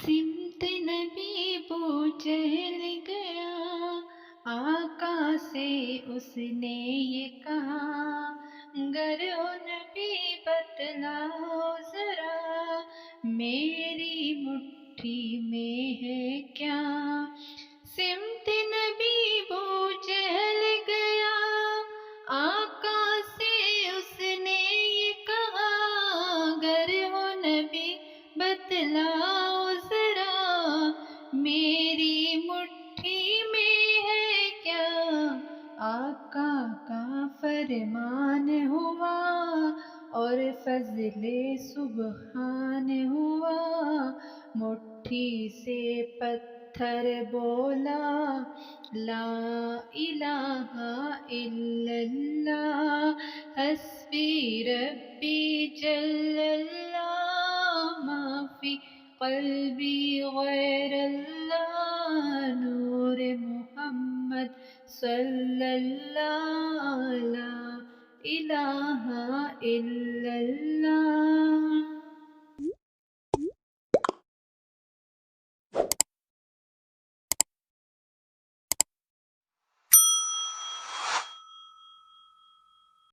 سمت نبی وہ چہل گیا، آقا سے اس نے یہ کہا، گر ہو نبی بتلاؤ ذرا، میری مٹھی میں ہے کیا؟ سمت نبی وہ چہل گیا، آقا سے اس نے یہ کہا، گر ہو نبی بتلاؤ ذرا، میری مٹھی میں ہے کیا؟ آقا کا فرمان ہوا اور فضل سبحان ہوا، مٹھی سے پتھر بولا، لا الہ الا اللہ، حسبی ربی جل اللہ، ما فی قلبی غیر اللہ، نور محمد صلی اللہ، لا الہ الا اللہ۔